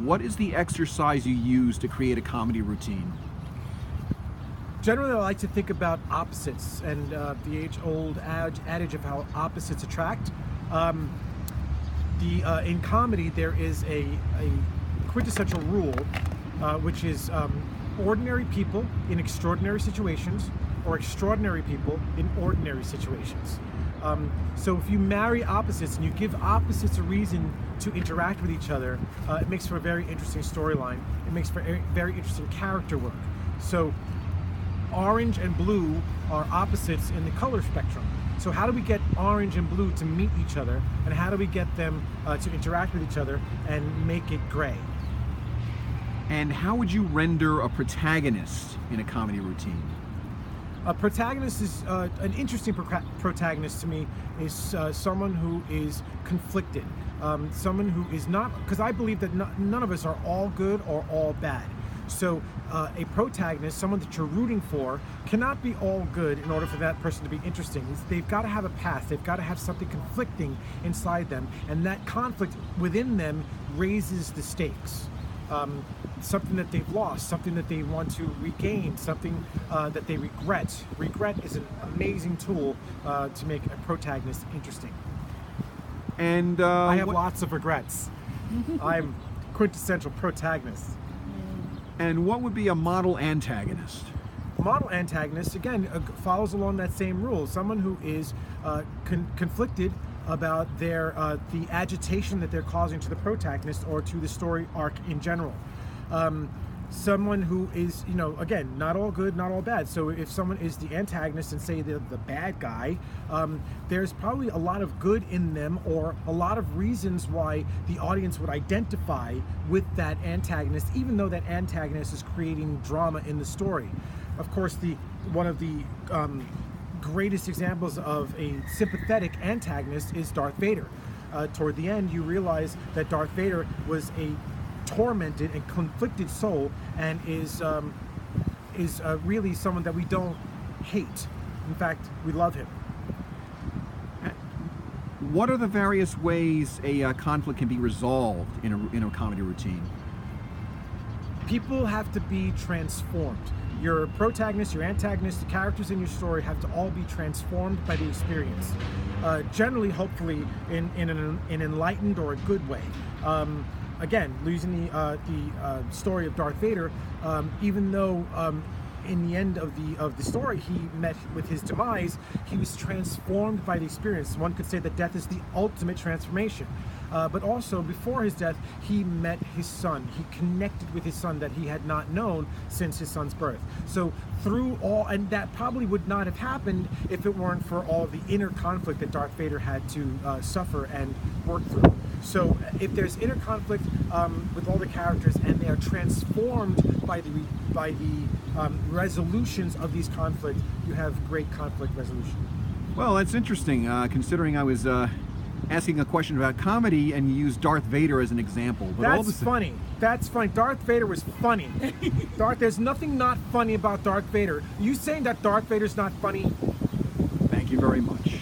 what is the exercise you use to create a comedy routine? Generally, I like to think about opposites and the age-old adage of how opposites attract. In comedy, there is a quintessential rule, which is ordinary people in extraordinary situations, or extraordinary people in ordinary situations. So if you marry opposites and you give opposites a reason to interact with each other, it makes for a very interesting storyline. It makes for very interesting character work. So orange and blue are opposites in the color spectrum. So how do we get orange and blue to meet each other, and how do we get them to interact with each other and make it gray? And how would you render a protagonist in a comedy routine? A protagonist is an interesting protagonist to me is someone who is conflicted, someone who is not, because I believe that none of us are all good or all bad. So a protagonist, someone that you're rooting for, cannot be all good in order for that person to be interesting. They've got to have a path. They've got to have something conflicting inside them, and that conflict within them raises the stakes. Something that they've lost, something that they want to regain, something that they regret. Regret is an amazing tool to make a protagonist interesting. And I have lots of regrets. I'm quintessential protagonist. And what would be a model antagonist? Model antagonist, again, follows along that same rule. Someone who is conflicted about the agitation that they're causing to the protagonist or to the story arc in general. Someone who is, again, not all good, not all bad. So if someone is the antagonist and say they're the bad guy, there's probably a lot of good in them, or a lot of reasons why the audience would identify with that antagonist, even though that antagonist is creating drama in the story. Of course, one of the greatest examples of a sympathetic antagonist is Darth Vader. Toward the end, you realize that Darth Vader was a tormented and conflicted soul, and is really someone that we don't hate. In fact, we love him. What are the various ways a conflict can be resolved in a comedy routine? People have to be transformed. Your protagonist, your antagonist, the characters in your story have to all be transformed by the experience. Generally, hopefully, in an enlightened or a good way. Again, using the story of Darth Vader, even though in the end of the story he met with his demise, he was transformed by the experience. One could say that death is the ultimate transformation. But also, before his death, he met his son. He connected with his son that he had not known since his son's birth. So through all, and that probably would not have happened if it weren't for all of the inner conflict that Darth Vader had to suffer and work through. So if there's inner conflict with all the characters, and they are transformed by the resolutions of these conflicts, you have great conflict resolution. Well, that's interesting, considering I was asking a question about comedy and you used Darth Vader as an example. But funny. That's funny. Darth Vader was funny. There's nothing not funny about Darth Vader. You saying that Darth Vader's not funny? Thank you very much.